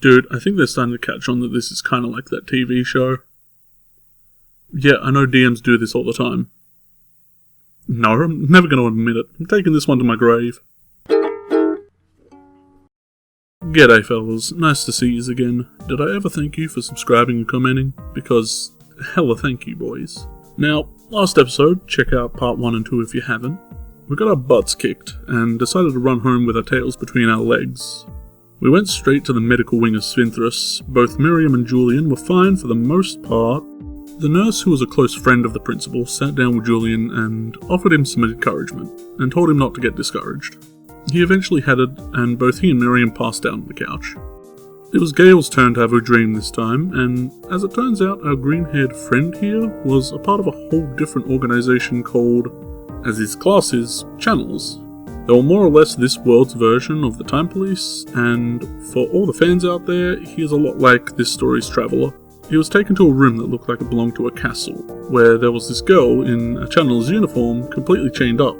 Dude, I think they're starting to catch on that this is kind of like that TV show. Yeah, I know DMs do this all the time. No, I'm never going to admit it. I'm taking this one to my grave. G'day fellas, nice to see yous again. Did I ever thank you for subscribing and commenting? Because, hella thank you boys. Now, last episode, check out part 1 and 2 if you haven't. We got our butts kicked, and decided to run home with our tails between our legs. We went straight to the medical wing of Sphinthus. Both Miriam and Julian were fine for the most part. The nurse, who was a close friend of the principal, sat down with Julian and offered him some encouragement, and told him not to get discouraged. He eventually had it, and both he and Miriam passed out on the couch. It was Gail's turn to have her dream this time, and as it turns out, our green-haired friend here was a part of a whole different organisation called, as his class is, Channels. They were more or less this world's version of the Time Police, and for all the fans out there, he is a lot like this story's traveller. He was taken to a room that looked like it belonged to a castle, where there was this girl in a Channels uniform completely chained up,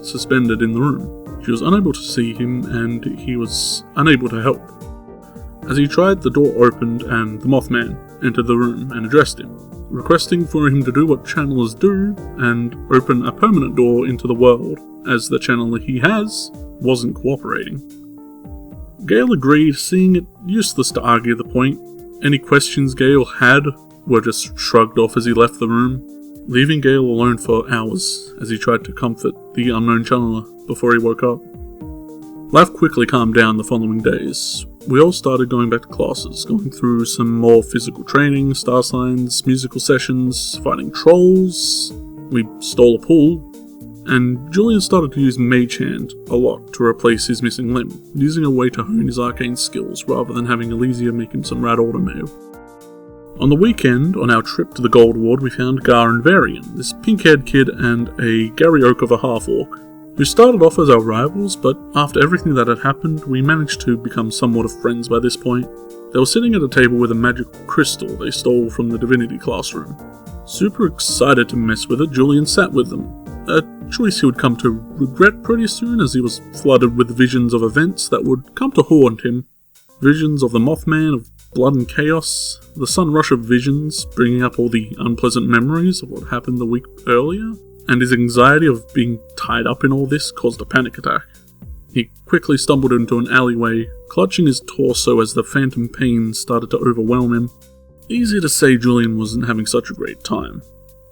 suspended in the room. She was unable to see him, and he was unable to help. As he tried, the door opened and the Mothman entered the room and addressed him, requesting for him to do what channelers do and open a permanent door into the world, as the channeler he has wasn't cooperating. Gail agreed, seeing it useless to argue the point. Any questions Gail had were just shrugged off as he left the room, leaving Gail alone for hours as he tried to comfort the unknown channeler before he woke up. Life quickly calmed down the following days. We all started going back to classes, going through some more physical training, star signs, musical sessions, fighting trolls. We stole a pool, and Julian started to use Mage Hand a lot to replace his missing limb, using a way to hone his arcane skills rather than having Elysia make him some rad automail. On the weekend, on our trip to the Gold Ward, we found Gar and Varian, this pink-haired kid and a Gary Oak of a half-orc, who started off as our rivals, but after everything that had happened, we managed to become somewhat of friends by this point. They were sitting at a table with a magical crystal they stole from the divinity classroom. Super excited to mess with it, Julian sat with them, a choice he would come to regret pretty soon as he was flooded with visions of events that would come to haunt him. Visions of the Mothman, of blood and chaos, the sun rush of visions, bringing up all the unpleasant memories of what happened the week earlier, and his anxiety of being tied up in all this caused a panic attack. He quickly stumbled into an alleyway, clutching his torso as the phantom pain started to overwhelm him. Easy to say Julian wasn't having such a great time.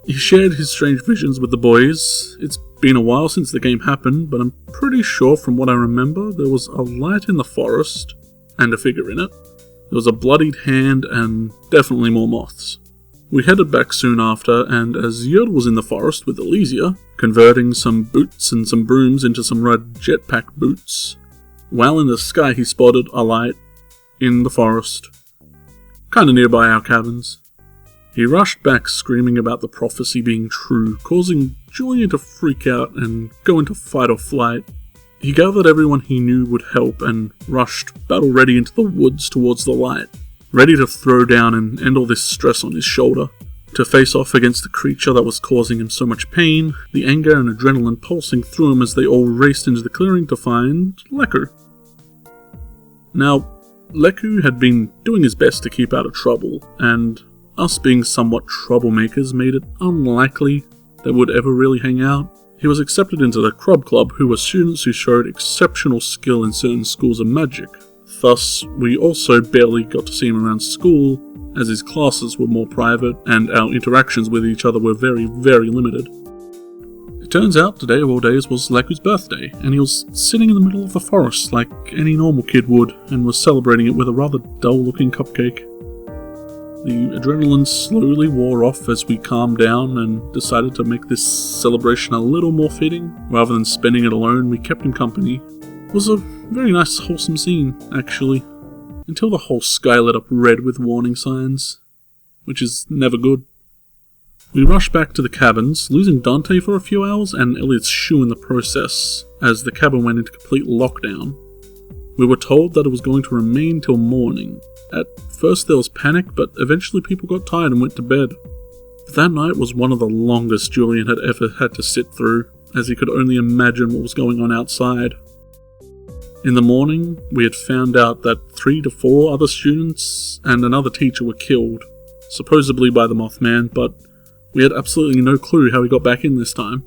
He shared his strange visions with the boys. It's been a while since the game happened, but I'm pretty sure from what I remember, there was a light in the forest, and a figure in it. There was a bloodied hand, and definitely more moths. We headed back soon after, and as Yod was in the forest with Elysia, converting some boots and some brooms into some red jetpack boots, while in the sky he spotted a light in the forest, kinda nearby our cabins. He rushed back screaming about the prophecy being true, causing Julian to freak out and go into fight or flight. He gathered everyone he knew would help and rushed battle-ready into the woods towards the light, ready to throw down and end all this stress on his shoulder, to face off against the creature that was causing him so much pain, the anger and adrenaline pulsing through him as they all raced into the clearing to find Leku. Now, Leku had been doing his best to keep out of trouble, and us being somewhat troublemakers made it unlikely they would ever really hang out. He was accepted into the Crub Club, who were students who showed exceptional skill in certain schools of magic. Thus, we also barely got to see him around school, as his classes were more private and our interactions with each other were very, very limited. It turns out today of all days was Leku's birthday, and he was sitting in the middle of the forest like any normal kid would, and was celebrating it with a rather dull-looking cupcake. The adrenaline slowly wore off as we calmed down and decided to make this celebration a little more fitting. Rather than spending it alone, we kept him company. It was a very nice, wholesome scene, actually, until the whole sky lit up red with warning signs, which is never good. We rushed back to the cabins, losing Dante for a few hours and Elliot's shoe in the process, as the cabin went into complete lockdown. We were told that it was going to remain till morning. At first there was panic, but eventually people got tired and went to bed. That night was one of the longest Julian had ever had to sit through, as he could only imagine what was going on outside. In the morning, we had found out that 3 to 4 other students and another teacher were killed, supposedly by the Mothman, but we had absolutely no clue how he got back in this time.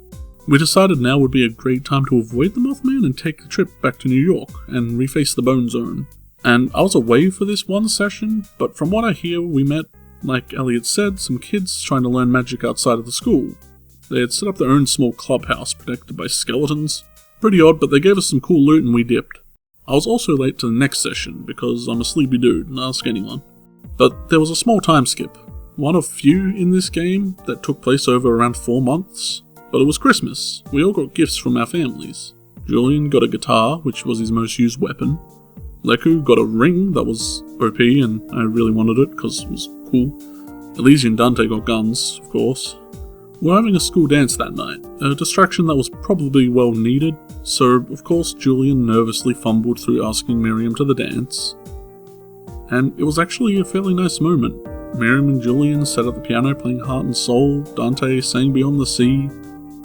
We decided now would be a great time to avoid the Mothman and take the trip back to New York and reface the Bone Zone. And I was away for this one session, but from what I hear, we met, like Elliot said, some kids trying to learn magic outside of the school. They had set up their own small clubhouse protected by skeletons. Pretty odd, but they gave us some cool loot and we dipped. I was also late to the next session because I'm a sleepy dude and ask anyone. But there was a small time skip, one of few in this game that took place over around 4 months. But it was Christmas. We all got gifts from our families. Julian got a guitar, which was his most used weapon. Leku got a ring that was OP and I really wanted it because it was cool. Elysia and Dante got guns, of course. We were having a school dance that night, a distraction that was probably well needed, so of course Julian nervously fumbled through asking Miriam to the dance. And it was actually a fairly nice moment. Miriam and Julian sat at the piano playing Heart and Soul, Dante sang Beyond the Sea,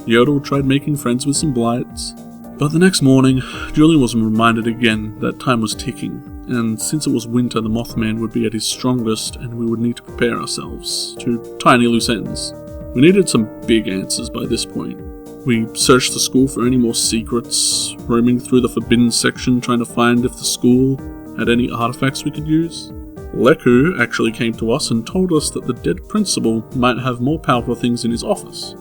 Yodel tried making friends with some blights. But the next morning, Julian was reminded again that time was ticking, and since it was winter the Mothman would be at his strongest and we would need to prepare ourselves to tie any loose ends. We needed some big answers by this point. We searched the school for any more secrets, roaming through the forbidden section trying to find if the school had any artifacts we could use. Leku actually came to us and told us that the dead principal might have more powerful things in his office.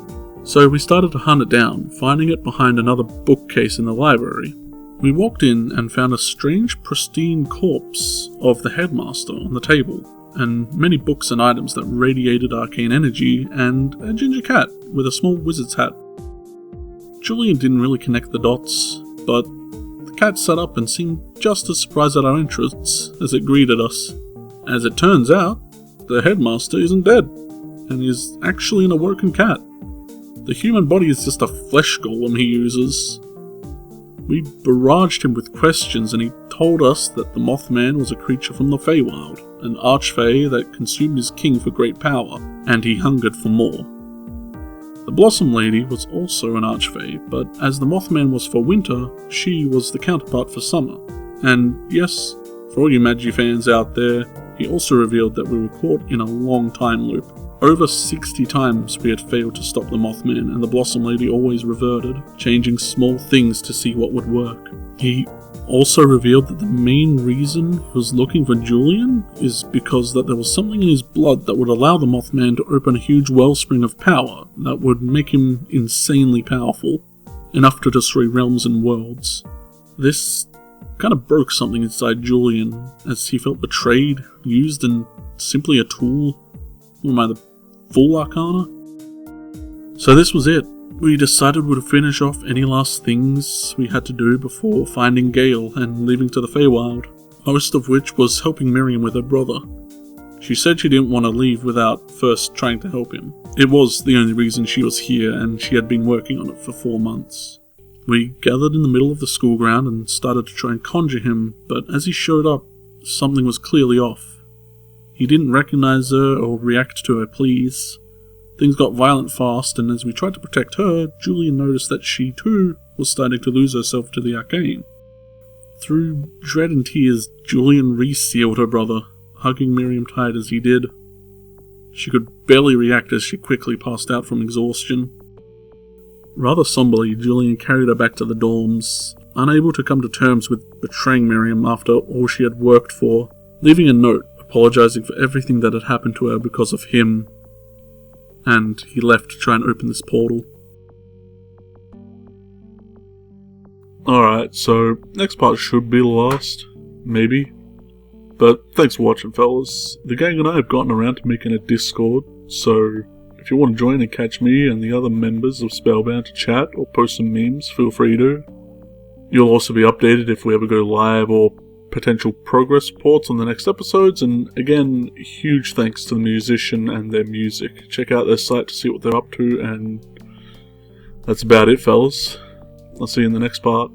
So we started to hunt it down, finding it behind another bookcase in the library. We walked in and found a strange, pristine corpse of the headmaster on the table, and many books and items that radiated arcane energy, and a ginger cat with a small wizard's hat. Julian didn't really connect the dots, but the cat sat up and seemed just as surprised at our entrance as it greeted us. As it turns out, the headmaster isn't dead, and is actually an awoken cat. The human body is just a flesh golem he uses. We barraged him with questions and he told us that the Mothman was a creature from the Feywild, an archfey that consumed his king for great power, and he hungered for more. The Blossom Lady was also an archfey, but as the Mothman was for winter, she was the counterpart for summer. And yes, for all you Magi fans out there, he also revealed that we were caught in a long time loop. Over 60 times we had failed to stop the Mothman, and the Blossom Lady always reverted, changing small things to see what would work. He also revealed that the main reason he was looking for Julian is because that there was something in his blood that would allow the Mothman to open a huge wellspring of power that would make him insanely powerful, enough to destroy realms and worlds. This kind of broke something inside Julian, as he felt betrayed, used, and simply a tool. Or am I the full Arcana? So this was it. We decided we'd finish off any last things we had to do before finding Gail and leaving to the Feywild, most of which was helping Miriam with her brother. She said she didn't want to leave without first trying to help him. It was the only reason she was here, and she had been working on it for 4 months. We gathered in the middle of the school ground and started to try and conjure him, but as he showed up, something was clearly off. He didn't recognize her or react to her pleas. Things got violent fast, and as we tried to protect her, Julian noticed that she too was starting to lose herself to the arcane. Through dread and tears, Julian re-sealed her brother, hugging Miriam tight as he did. She could barely react as she quickly passed out from exhaustion. Rather somberly, Julian carried her back to the dorms, unable to come to terms with betraying Miriam after all she had worked for, leaving a note apologizing for everything that had happened to her because of him, and he left to try and open this portal. Alright, so next part should be the last, maybe. But thanks for watching, fellas. The gang and I have gotten around to making a Discord, so if you want to join and catch me and the other members of Spellbound to chat or post some memes, feel free to. You'll also be updated if we ever go live or potential progress reports on the next episodes, and again, huge thanks to the musician and their music. Check out their site to see what they're up to, and that's about it, fellas. I'll see you in the next part.